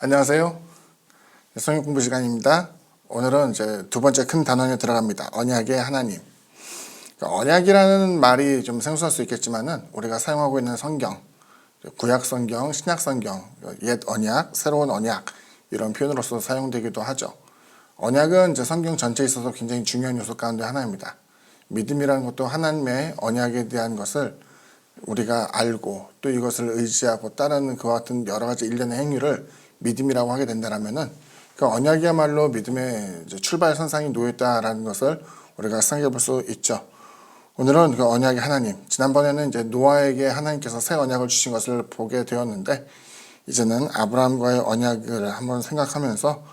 안녕하세요. 성경 공부 시간입니다. 오늘은 이제 두 번째 큰 단원에 들어갑니다. 언약의 하나님. 언약이라는 말이 좀 생소할 수 있겠지만은 우리가 사용하고 있는 성경, 구약 성경, 신약 성경, 옛 언약, 새로운 언약 이런 표현으로서 사용되기도 하죠. 언약은 이제 성경 전체에 있어서 굉장히 중요한 요소 가운데 하나입니다. 믿음이라는 것도 하나님의 언약에 대한 것을 우리가 알고 또 이것을 의지하고 따르는 그와 같은 여러 가지 일련의 행위를 믿음이라고 하게 된다면은 그 언약이야말로 믿음의 출발선상이 놓였다라는 것을 우리가 생각해 볼 수 있죠. 오늘은 그 언약의 하나님, 지난번에는 이제 노아에게 하나님께서 새 언약을 주신 것을 보게 되었는데 이제는 아브라함과의 언약을 한번 생각하면서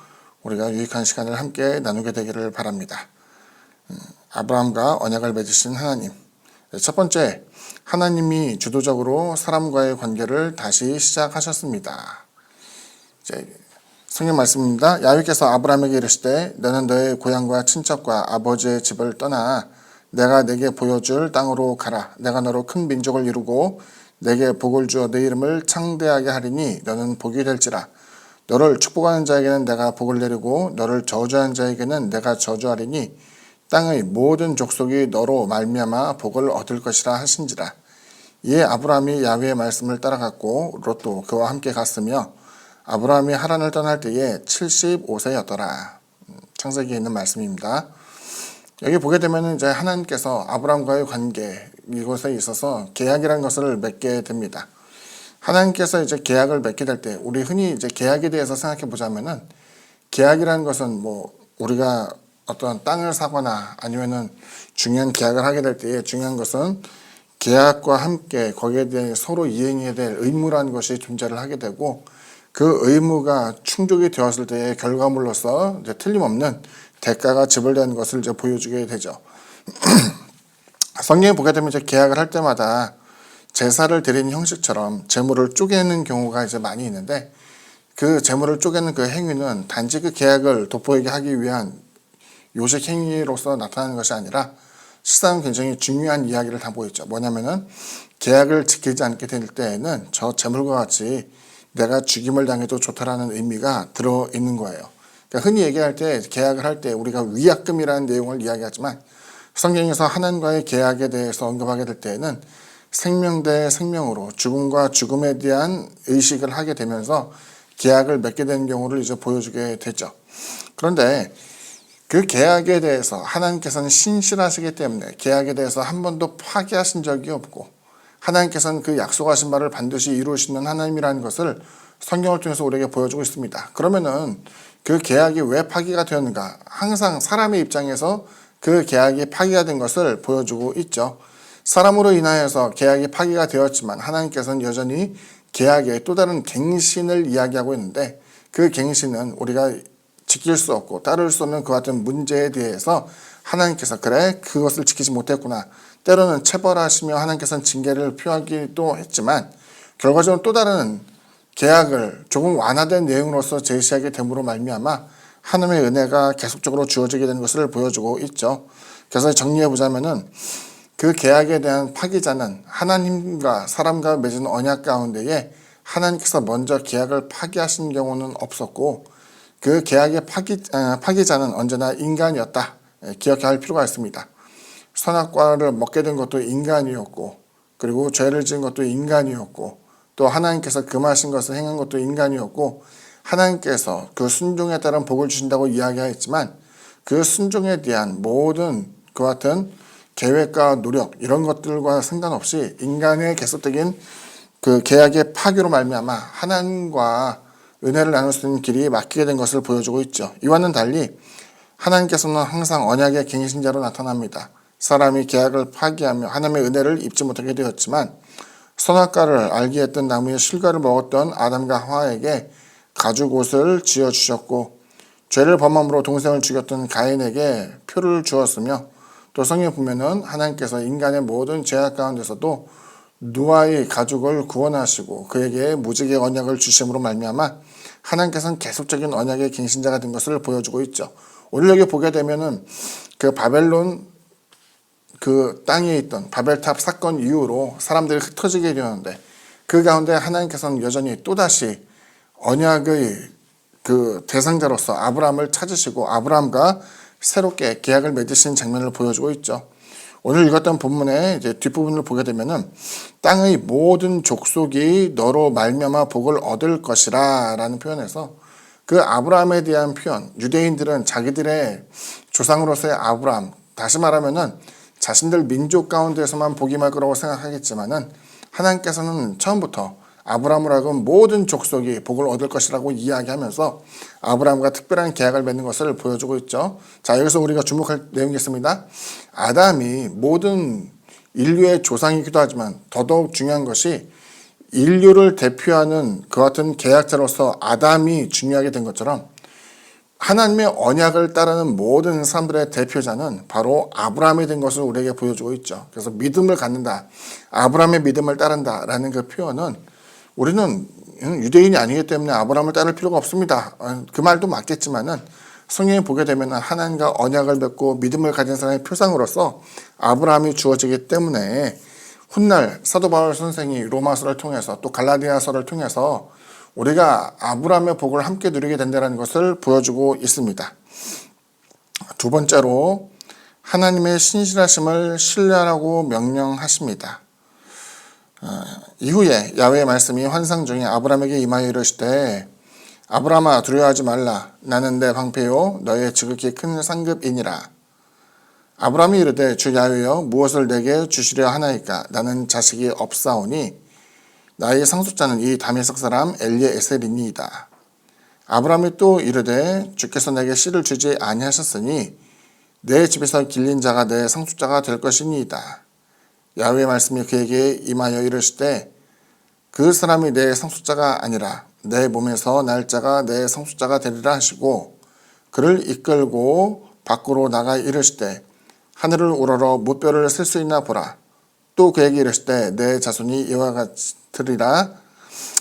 우리가 유익한 시간을 함께 나누게 되기를 바랍니다. 아브라함과 언약을 맺으신 하나님. 첫 번째, 하나님이 주도적으로 사람과의 관계를 다시 시작하셨습니다. 성경 말씀입니다. 야훼께서 아브라함에게 이르시되 너는 너의 고향과 친척과 아버지의 집을 떠나 내가 내게 보여줄 땅으로 가라. 내가 너로 큰 민족을 이루고 내게 복을 주어 내 이름을 창대하게 하리니 너는 복이 될지라. 너를 축복하는 자에게는 내가 복을 내리고 너를 저주하는 자에게는 내가 저주하리니 땅의 모든 족속이 너로 말미암아 복을 얻을 것이라 하신지라. 이에 아브라함이 야훼의 말씀을 따라갔고 롯도 그와 함께 갔으며 아브라함이 하란을 떠날 때에 75세였더라. 창세기에 있는 말씀입니다. 여기 보게 되면 이제 하나님께서 아브라함과의 관계 이것에 있어서 계약이라는 것을 맺게 됩니다. 하나님께서 이제 계약을 맺게 될 때 우리 흔히 이제 계약에 대해서 생각해 보자면은 계약이라는 것은 뭐 우리가 어떤 땅을 사거나 아니면은 중요한 계약을 하게 될 때에 중요한 것은 계약과 함께 거기에 대해 서로 이행해야 될 의무라는 것이 존재를 하게 되고 그 의무가 충족이 되었을 때의 결과물로서 이제 틀림없는 대가가 지불되는 것을 이제 보여주게 되죠. 성경에 보게 되면 이제 계약을 할 때마다 제사를 드리는 형식처럼 제물을 쪼개는 경우가 이제 많이 있는데 그 제물을 쪼개는 그 행위는 단지 그 계약을 돋보이게 하기 위한 요식 행위로서 나타나는 것이 아니라 실상 굉장히 중요한 이야기를 담고 있죠. 뭐냐면은 계약을 지키지 않게 될 때에는 저 제물과 같이 내가 죽임을 당해도 좋다라는 의미가 들어있는 거예요. 그러니까 흔히 얘기할 때 계약을 할 때 우리가 위약금이라는 내용을 이야기하지만 성경에서 하나님과의 계약에 대해서 언급하게 될 때에는 생명 대 생명으로 죽음과 죽음에 대한 의식을 하게 되면서 계약을 맺게 되는 경우를 이제 보여주게 되죠. 그런데 그 계약에 대해서 하나님께서는 신실하시기 때문에 계약에 대해서 한 번도 파기하신 적이 없고 하나님께서는 그 약속하신 바를 반드시 이루시는 하나님이라는 것을 성경을 통해서 우리에게 보여주고 있습니다. 그러면은 그 계약이 왜 파기가 되었는가? 항상 사람의 입장에서 그 계약이 파기가 된 것을 보여주고 있죠. 사람으로 인하여서 계약이 파기가 되었지만 하나님께서는 여전히 계약의 또 다른 갱신을 이야기하고 있는데 그 갱신은 우리가 지킬 수 없고 따를 수 없는 그와 같은 문제에 대해서 하나님께서 그래 그것을 지키지 못했구나. 때로는 체벌하시며 하나님께서는 징계를 표하기도 했지만 결과적으로 또 다른 계약을 조금 완화된 내용으로서 제시하게 됨으로 말미암아 하나님의 은혜가 계속적으로 주어지게 되는 것을 보여주고 있죠. 그래서 정리해 보자면은 그 계약에 대한 파기자는 하나님과 사람과 맺은 언약 가운데에 하나님께서 먼저 계약을 파기하신 경우는 없었고 그 계약의 파기자는 언제나 인간이었다. 기억해야 할 필요가 있습니다. 선악과를 먹게 된 것도 인간이었고 그리고 죄를 지은 것도 인간이었고 또 하나님께서 금하신 것을 행한 것도 인간이었고 하나님께서 그 순종에 따른 복을 주신다고 이야기하였지만 그 순종에 대한 모든 그와 같은 계획과 노력 이런 것들과 상관없이 인간의 계속적인 그 계약의 파기로 말미암아 하나님과 은혜를 나눌 수 있는 길이 막히게 된 것을 보여주고 있죠. 이와는 달리 하나님께서는 항상 언약의 갱신자로 나타납니다. 사람이 계약을 파기하며 하나님의 은혜를 입지 못하게 되었지만 선악과를 알게 했던 나무의 실과를 먹었던 아담과 하와에게 가죽옷을 지어주셨고 죄를 범함으로 동생을 죽였던 가인에게 표를 주었으며 또 성경에 보면은 하나님께서 인간의 모든 죄악 가운데서도 노아의 가족을 구원하시고 그에게 무지개 언약을 주심으로 말미암아 하나님께서는 계속적인 언약의 갱신자가 된 것을 보여주고 있죠. 오늘 여기 보게 되면은 그 바벨론 그 땅에 있던 바벨탑 사건 이후로 사람들이 흩어지게 되었는데 그 가운데 하나님께서는 여전히 또다시 언약의 그 대상자로서 아브라함을 찾으시고 아브라함과 새롭게 계약을 맺으신 장면을 보여주고 있죠. 오늘 읽었던 본문의 이제 뒷부분을 보게 되면은 땅의 모든 족속이 너로 말미암아 복을 얻을 것이라 라는 표현에서 그 아브라함에 대한 표현, 유대인들은 자기들의 조상으로서의 아브라함, 다시 말하면은 자신들 민족 가운데에서만 복이 임할 거라고 생각하겠지만은 하나님께서는 처음부터 아브라함을 하여금 모든 족속이 복을 얻을 것이라고 이야기하면서 아브라함과 특별한 계약을 맺는 것을 보여주고 있죠. 자, 여기서 우리가 주목할 내용이 있습니다. 아담이 모든 인류의 조상이기도 하지만 더더욱 중요한 것이 인류를 대표하는 그 같은 계약자로서 아담이 중요하게 된 것처럼 하나님의 언약을 따르는 모든 사람들의 대표자는 바로 아브라함이 된 것을 우리에게 보여주고 있죠. 그래서 믿음을 갖는다, 아브라함의 믿음을 따른다라는 그 표현은 우리는 유대인이 아니기 때문에 아브라함을 따를 필요가 없습니다. 그 말도 맞겠지만은 성경에 보게 되면 하나님과 언약을 맺고 믿음을 가진 사람의 표상으로서 아브라함이 주어지기 때문에 훗날 사도 바울 선생이 로마서를 통해서 또 갈라디아서를 통해서 우리가 아브라함의 복을 함께 누리게 된다는 것을 보여주고 있습니다. 두 번째로 하나님의 신실하심을 신뢰하라고 명령하십니다. 이후에 야훼의 말씀이 환상 중에 아브라함에게 임하여 이르시되 아브라함아 두려워하지 말라 나는 내 방패요 너의 지극히 큰 상급이니라. 아브라함이 이르되 주 야훼여 무엇을 내게 주시려 하나이까 나는 자식이 없사오니 나의 상속자는 이 다메섹 사람 엘리에셀이니이다. 아브라함이 또 이르되 주께서 내게 씨를 주지 아니하셨으니 내 집에서 길린 자가 내 상속자가 될 것이니이다. 야훼의 말씀이 그에게 임하여 이르시되 그 사람이 내 상속자가 아니라 내 몸에서 날 자가 내 상속자가 되리라 하시고 그를 이끌고 밖으로 나가 이르시되 하늘을 우러러 무뼈를 쓸 수 있나 보라. 또 그에게 이르시되 내 자손이 이와 같으리라.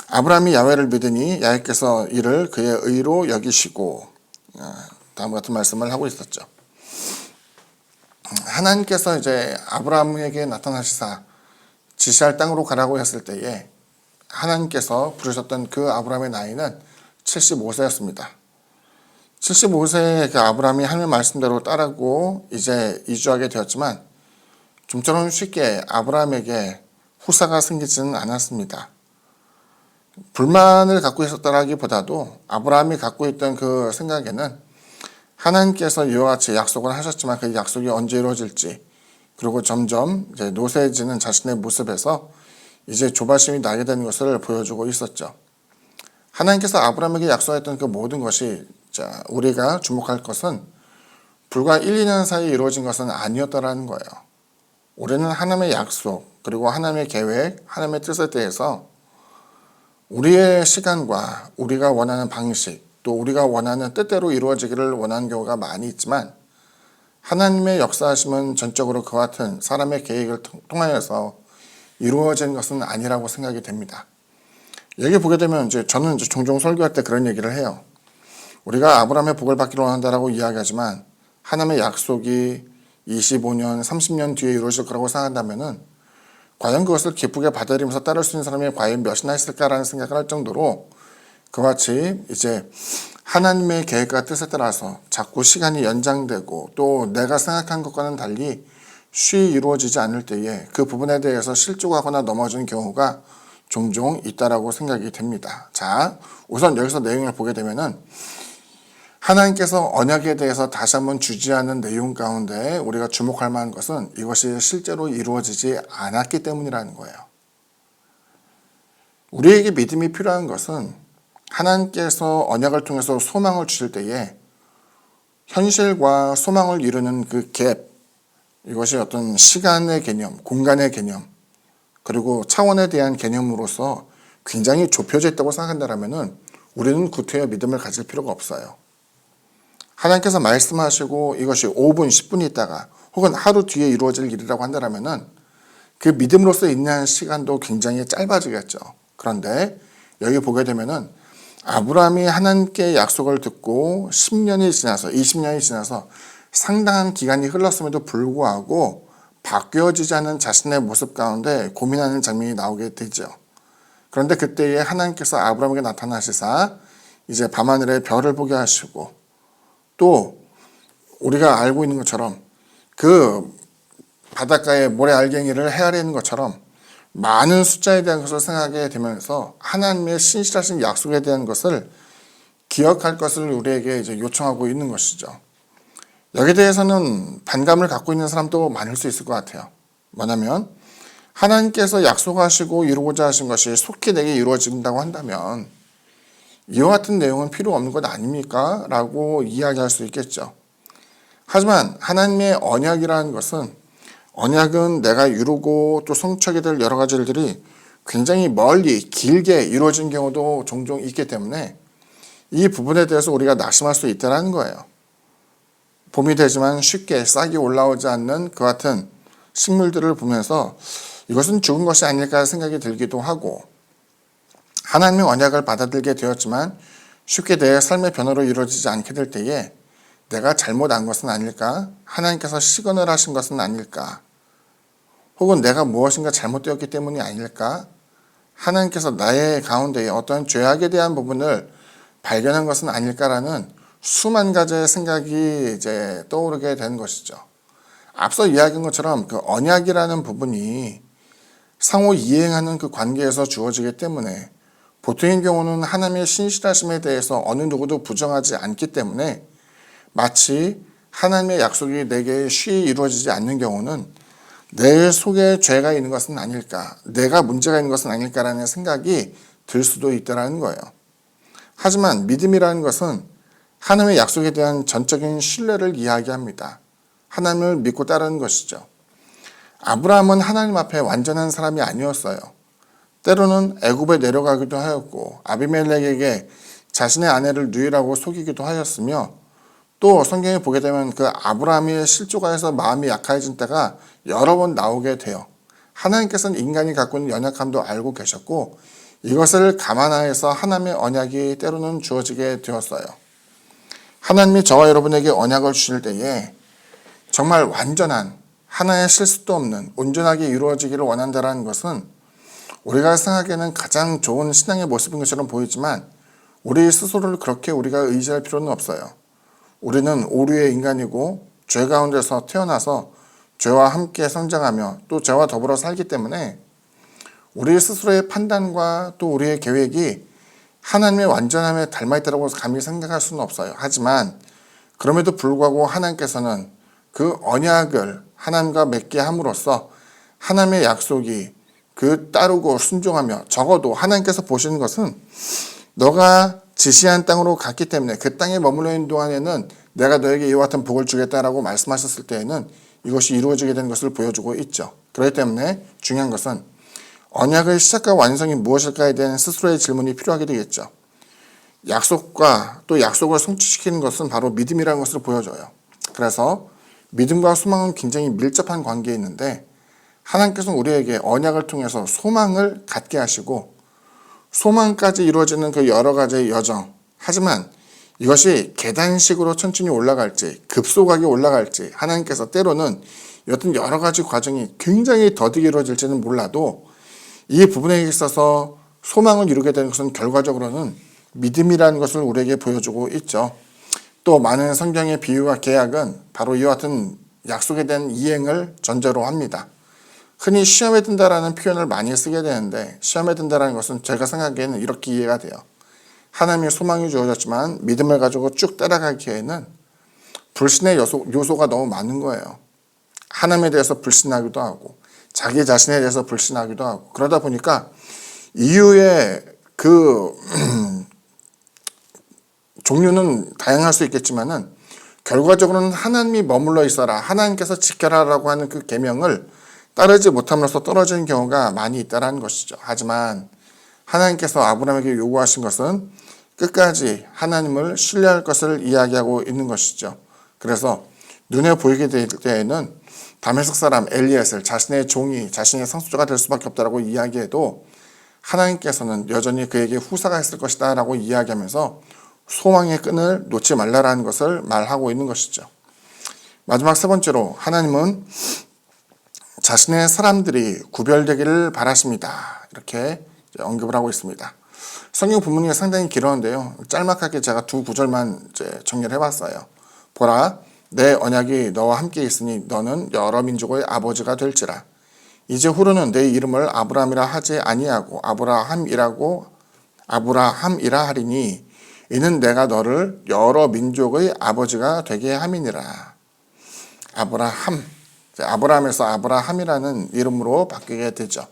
아브라함이 야훼를 믿으니 야훼께서 이를 그의 의로 여기시고 다음과 같은 말씀을 하고 있었죠. 하나님께서 이제 아브라함에게 나타나시사 지시할 땅으로 가라고 했을 때에 하나님께서 부르셨던 그 아브라함의 나이는 75세였습니다. 75세의 그 아브라함이 하나님 말씀대로 따르고 이제 이주하게 되었지만 좀처럼 쉽게 아브라함에게 후사가 생기지는 않았습니다. 불만을 갖고 있었다라기보다도 아브라함이 갖고 있던 그 생각에는 하나님께서 이와 같이 약속을 하셨지만 그 약속이 언제 이루어질지 그리고 점점 이제 노쇠해지는 자신의 모습에서 이제 조바심이 나게 되는 것을 보여주고 있었죠. 하나님께서 아브라함에게 약속했던 그 모든 것이 우리가 주목할 것은 불과 1, 2년 사이에 이루어진 것은 아니었다라는 거예요. 우리는 하나님의 약속 그리고 하나님의 계획, 하나님의 뜻에 대해서 우리의 시간과 우리가 원하는 방식 또 우리가 원하는 뜻대로 이루어지기를 원하는 경우가 많이 있지만 하나님의 역사하심은 전적으로 그와 같은 사람의 계획을 통하여서 이루어진 것은 아니라고 생각이 됩니다. 여기 보게 되면 저는 종종 설교할 때 그런 얘기를 해요. 우리가 아브라함의 복을 받기를 원한다라고 이야기하지만 하나님의 약속이 25년, 30년 뒤에 이루어질 거라고 생각한다면은 과연 그것을 기쁘게 받아들이면서 따를 수 있는 사람이 과연 몇이나 있을까라는 생각을 할 정도로 그와 같이 이제 하나님의 계획과 뜻에 따라서 자꾸 시간이 연장되고 또 내가 생각한 것과는 달리 쉬이 이루어지지 않을 때에 그 부분에 대해서 실족하거나 넘어지는 경우가 종종 있다라고 생각이 됩니다. 자, 우선 여기서 내용을 보게 되면은 하나님께서 언약에 대해서 다시 한번 주지하는 내용 가운데 우리가 주목할 만한 것은 이것이 실제로 이루어지지 않았기 때문이라는 거예요. 우리에게 믿음이 필요한 것은 하나님께서 언약을 통해서 소망을 주실 때에 현실과 소망을 이루는 그 갭, 이것이 어떤 시간의 개념, 공간의 개념, 그리고 차원에 대한 개념으로서 굉장히 좁혀져 있다고 생각한다면 우리는 구태여 믿음을 가질 필요가 없어요. 하나님께서 말씀하시고 이것이 5분, 10분 있다가 혹은 하루 뒤에 이루어질 일이라고 한다면 그 믿음으로서 인내한 시간도 굉장히 짧아지겠죠. 그런데 여기 보게 되면은 아브라함이 하나님께 약속을 듣고 10년이 지나서 20년이 지나서 상당한 기간이 흘렀음에도 불구하고 바뀌어지지 않은 자신의 모습 가운데 고민하는 장면이 나오게 되죠. 그런데 그때에 하나님께서 아브라함에게 나타나시사 이제 밤하늘의 별을 보게 하시고, 또 우리가 알고 있는 것처럼 그 바닷가의 모래알갱이를 헤아리는 것처럼 많은 숫자에 대한 것을 생각하게 되면서 하나님의 신실하신 약속에 대한 것을 기억할 것을 우리에게 이제 요청하고 있는 것이죠. 여기에 대해서는 반감을 갖고 있는 사람도 많을 수 있을 것 같아요. 뭐냐면 하나님께서 약속하시고 이루고자 하신 것이 속히 내게 이루어진다고 한다면 이와 같은 내용은 필요 없는 것 아닙니까? 라고 이야기할 수 있겠죠. 하지만 하나님의 언약이라는 것은, 언약은 내가 이루고 또 성취하게 될 여러 가지 일들이 굉장히 멀리 길게 이루어진 경우도 종종 있기 때문에 이 부분에 대해서 우리가 낙심할 수 있다는 거예요. 봄이 되지만 쉽게 싹이 올라오지 않는 그 같은 식물들을 보면서 이것은 죽은 것이 아닐까 생각이 들기도 하고, 하나님의 언약을 받아들게 되었지만 쉽게 내 삶의 변화로 이루어지지 않게 될 때에 내가 잘못한 것은 아닐까? 하나님께서 시건을 하신 것은 아닐까? 혹은 내가 무엇인가 잘못되었기 때문이 아닐까? 하나님께서 나의 가운데에 어떤 죄악에 대한 부분을 발견한 것은 아닐까라는 수만 가지의 생각이 이제 떠오르게 되는 것이죠. 앞서 이야기한 것처럼 그 언약이라는 부분이 상호 이행하는 그 관계에서 주어지기 때문에 보통의 경우는 하나님의 신실하심에 대해서 어느 누구도 부정하지 않기 때문에 마치 하나님의 약속이 내게 쉬이 이루어지지 않는 경우는 내 속에 죄가 있는 것은 아닐까, 내가 문제가 있는 것은 아닐까라는 생각이 들 수도 있다는 거예요. 하지만 믿음이라는 것은 하나님의 약속에 대한 전적인 신뢰를 이야기합니다. 하나님을 믿고 따르는 것이죠. 아브라함은 하나님 앞에 완전한 사람이 아니었어요. 때로는 애굽에 내려가기도 하였고 아비멜렉에게 자신의 아내를 누이라고 속이기도 하였으며, 또 성경에 보게 되면 그 아브라함이 실족하여서 마음이 약해진 때가 여러 번 나오게 돼요. 하나님께서는 인간이 갖고 있는 연약함도 알고 계셨고 이것을 감안하여서 하나님의 언약이 때로는 주어지게 되었어요. 하나님이 저와 여러분에게 언약을 주실 때에 정말 완전한, 하나의 실수도 없는 온전하게 이루어지기를 원한다는 것은 우리가 생각하기에는 가장 좋은 신앙의 모습인 것처럼 보이지만 우리 스스로를 그렇게 우리가 의지할 필요는 없어요. 우리는 오류의 인간이고 죄 가운데서 태어나서 죄와 함께 성장하며 또 죄와 더불어 살기 때문에 우리 스스로의 판단과 또 우리의 계획이 하나님의 완전함에 닮아있다고 감히 생각할 수는 없어요. 하지만 그럼에도 불구하고 하나님께서는 그 언약을 하나님과 맺게 함으로써 하나님의 약속이 그 따르고 순종하며, 적어도 하나님께서 보시는 것은 너가 지시한 땅으로 갔기 때문에 그 땅에 머물러 있는 동안에는 내가 너에게 이와 같은 복을 주겠다라고 말씀하셨을 때에는 이것이 이루어지게 되는 것을 보여주고 있죠. 그렇기 때문에 중요한 것은 언약의 시작과 완성이 무엇일까에 대한 스스로의 질문이 필요하게 되겠죠. 약속과 또 약속을 성취시키는 것은 바로 믿음이라는 것을 보여줘요. 그래서 믿음과 소망은 굉장히 밀접한 관계에 있는데 하나님께서는 우리에게 언약을 통해서 소망을 갖게 하시고 소망까지 이루어지는 그 여러 가지의 여정, 하지만 이것이 계단식으로 천천히 올라갈지 급속하게 올라갈지, 하나님께서 때로는 여튼 여러 가지 과정이 굉장히 더디게 이루어질지는 몰라도 이 부분에 있어서 소망을 이루게 되는 것은 결과적으로는 믿음이라는 것을 우리에게 보여주고 있죠. 또 많은 성경의 비유와 계약은 바로 이와 같은 약속에 대한 이행을 전제로 합니다. 흔히 시험에 든다라는 표현을 많이 쓰게 되는데, 시험에 든다라는 것은 제가 생각하기에는 이렇게 이해가 돼요. 하나님의 소망이 주어졌지만 믿음을 가지고 쭉 따라가기에는 불신의 요소가 너무 많은 거예요. 하나님에 대해서 불신하기도 하고 자기 자신에 대해서 불신하기도 하고, 그러다 보니까 이유의 그 종류는 다양할 수 있겠지만은 결과적으로는 하나님이 머물러 있어라, 하나님께서 지켜라라고 하는 그 계명을 따르지 못함으로써 떨어지는 경우가 많이 있다는 것이죠. 하지만 하나님께서 아브라함에게 요구하신 것은 끝까지 하나님을 신뢰할 것을 이야기하고 있는 것이죠. 그래서 눈에 보이게 될 때에는 다메섹 사람 엘리앗을 자신의 종이, 자신의 상속자가 될 수밖에 없다라고 이야기해도 하나님께서는 여전히 그에게 후사가 있을 것이다 라고 이야기하면서 소망의 끈을 놓지 말라라는 것을 말하고 있는 것이죠. 마지막 세 번째로 하나님은 자신의 사람들이 구별되기를 바라십니다. 이렇게 언급을 하고 있습니다. 성경 본문이 상당히 길었는데요. 짤막하게 제가 두 구절만 이제 정리를 해봤어요. 보라, 내 언약이 너와 함께 있으니 너는 여러 민족의 아버지가 될지라. 이제 후로는 내 이름을 아브라함이라 하지 아니하고 아브라함이라 하리니 이는 내가 너를 여러 민족의 아버지가 되게 함이니라. 아브라함에서 아브라함이라는 이름으로 바뀌게 되죠.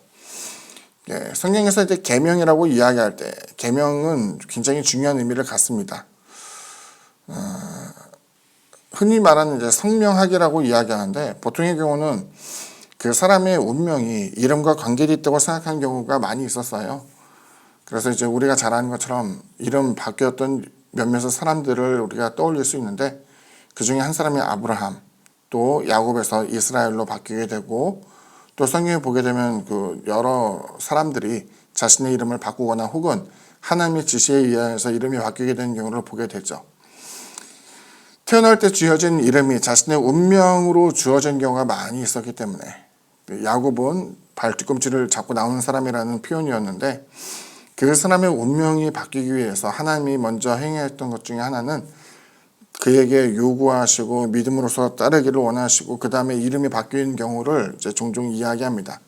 성경에서 이제 계명이라고 이야기할 때 계명은 굉장히 중요한 의미를 갖습니다. 흔히 말하는 이제 성명하기라고 이야기하는데 보통의 경우는 그 사람의 운명이 이름과 관계가 있다고 생각하는 경우가 많이 있었어요. 그래서 이제 우리가 잘 아는 것처럼 이름 바뀌었던 몇몇의 사람들을 우리가 떠올릴 수 있는데 그 중에 한 사람이 아브라함, 또 야곱에서 이스라엘로 바뀌게 되고 또 성경에 보게 되면 그 여러 사람들이 자신의 이름을 바꾸거나 혹은 하나님의 지시에 의해서 이름이 바뀌게 되는 경우를 보게 되죠. 태어날 때 주어진 이름이 자신의 운명으로 주어진 경우가 많이 있었기 때문에 야곱은 발뒤꿈치를 잡고 나오는 사람이라는 표현이었는데 그 사람의 운명이 바뀌기 위해서 하나님이 먼저 행했던 것 중에 하나는 그에게 요구하시고 믿음으로써 따르기를 원하시고 그 다음에 이름이 바뀌는 경우를 이제 종종 이야기합니다.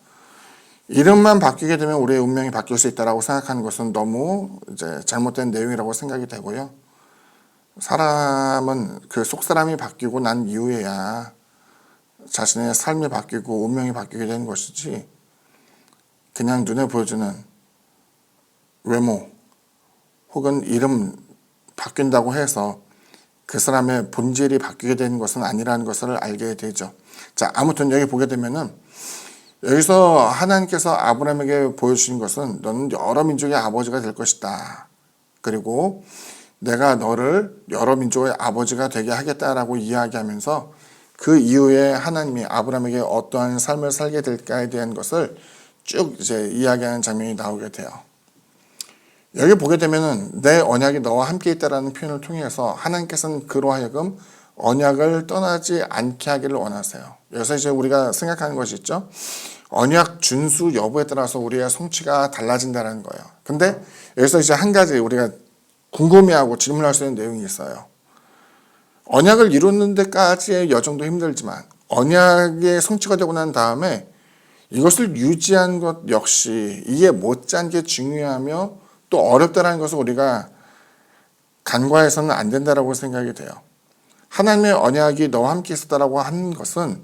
이름만 바뀌게 되면 우리의 운명이 바뀔 수 있다고 생각하는 것은 너무 이제 잘못된 내용이라고 생각이 되고요. 사람은 그 속사람이 바뀌고 난 이후에야 자신의 삶이 바뀌고 운명이 바뀌게 되는 것이지 그냥 눈에 보여주는 외모 혹은 이름 바뀐다고 해서 그 사람의 본질이 바뀌게 되는 것은 아니라는 것을 알게 되죠. 자, 아무튼 여기 보게 되면은 여기서 하나님께서 아브라함에게 보여주신 것은 너는 여러 민족의 아버지가 될 것이다. 그리고 내가 너를 여러 민족의 아버지가 되게 하겠다라고 이야기하면서 그 이후에 하나님이 아브라함에게 어떠한 삶을 살게 될까에 대한 것을 쭉 이제 이야기하는 장면이 나오게 돼요. 여기 보게 되면은 내 언약이 너와 함께 있다라는 표현을 통해서 하나님께서는 그로 하여금 언약을 떠나지 않게 하기를 원하세요. 여기서 이제 우리가 생각하는 것이 있죠. 언약 준수 여부에 따라서 우리의 성취가 달라진다는 거예요. 근데 여기서 이제 한 가지 우리가 궁금해하고 질문할 수 있는 내용이 있어요. 언약을 이루는 데까지의 여정도 힘들지만 언약의 성취가 되고 난 다음에 이것을 유지한 것 역시 이에 못지않은 게 중요하며 또 어렵다는 것을 우리가 간과해서는 안 된다라고 생각이 돼요. 하나님의 언약이 너와 함께 있었다라고 하는 것은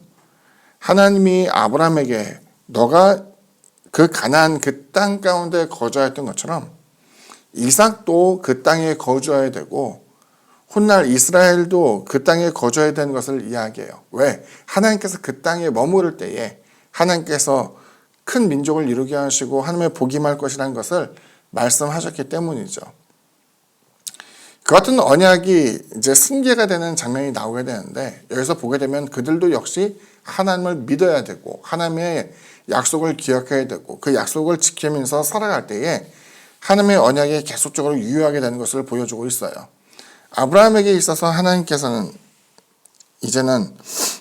하나님이 아브라함에게 너가 그 가나안 그 땅 가운데 거주하였던 것처럼 이삭도 그 땅에 거주해야 되고 훗날 이스라엘도 그 땅에 거주해야 되는 것을 이야기해요. 왜? 하나님께서 그 땅에 머무를 때에 하나님께서 큰 민족을 이루게 하시고 하나님의 복이 임할 것이라는 것을 말씀하셨기 때문이죠. 그 같은 언약이 이제 승계가 되는 장면이 나오게 되는데 여기서 보게 되면 그들도 역시 하나님을 믿어야 되고 하나님의 약속을 기억해야 되고 그 약속을 지키면서 살아갈 때에 하나님의 언약이 계속적으로 유효하게 되는 것을 보여주고 있어요. 아브라함에게 있어서 하나님께서는 이제는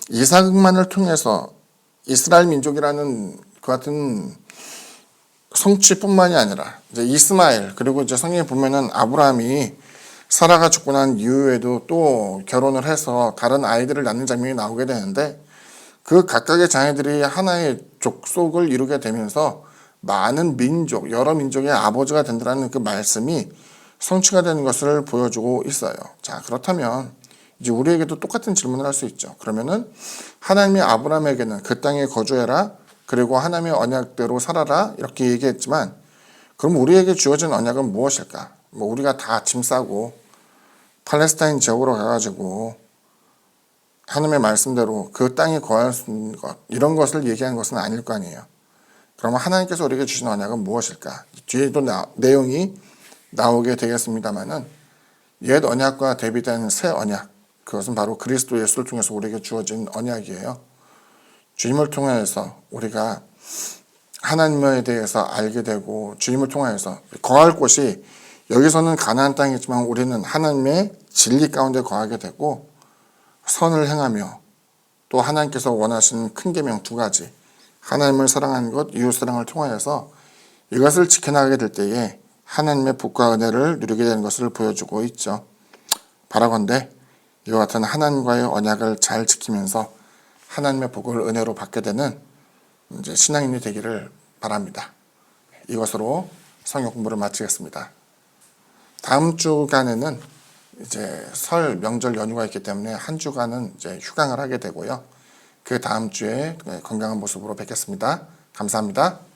이삭만을 통해서 이스라엘 민족이라는 그 같은 성취뿐만이 아니라 이제 이스마엘 그리고 이제 성경에 보면은 아브라함이 사라가 죽고 난 이후에도 또 결혼을 해서 다른 아이들을 낳는 장면이 나오게 되는데 그 각각의 자녀들이 하나의 족속을 이루게 되면서 많은 민족, 여러 민족의 아버지가 된다는 그 말씀이 성취가 되는 것을 보여주고 있어요. 자, 그렇다면 이제 우리에게도 똑같은 질문을 할 수 있죠. 그러면은 하나님이 아브라함에게는 그 땅에 거주해라. 그리고 하나님의 언약대로 살아라. 이렇게 얘기했지만 그럼 우리에게 주어진 언약은 무엇일까? 뭐 우리가 다 짐 싸고 팔레스타인 지역으로 가가지고 하나님의 말씀대로 그 땅에 거할 수 있는 것 이런 것을 얘기하는 것은 아닐 거 아니에요. 그러면 하나님께서 우리에게 주신 언약은 무엇일까? 뒤에도 내용이 나오게 되겠습니다만은 옛 언약과 대비된 새 언약 그것은 바로 그리스도 예수를 통해서 우리에게 주어진 언약이에요. 주님을 통해서 우리가 하나님에 대해서 알게 되고 주님을 통해서 거할 곳이 여기서는 가나안 땅이지만 우리는 하나님의 진리 가운데 거하게 되고 선을 행하며 또 하나님께서 원하시는 큰 계명 두 가지 하나님을 사랑하는 것, 이웃 사랑을 통하여서 이것을 지켜나가게 될 때에 하나님의 복과 은혜를 누리게 되는 것을 보여주고 있죠. 바라건대 이와 같은 하나님과의 언약을 잘 지키면서 하나님의 복을 은혜로 받게 되는 이제 신앙인이 되기를 바랍니다. 이것으로 성경 공부를 마치겠습니다. 다음 주간에는 이제 설 명절 연휴가 있기 때문에 한 주간은 이제 휴강을 하게 되고요. 그 다음 주에 건강한 모습으로 뵙겠습니다. 감사합니다.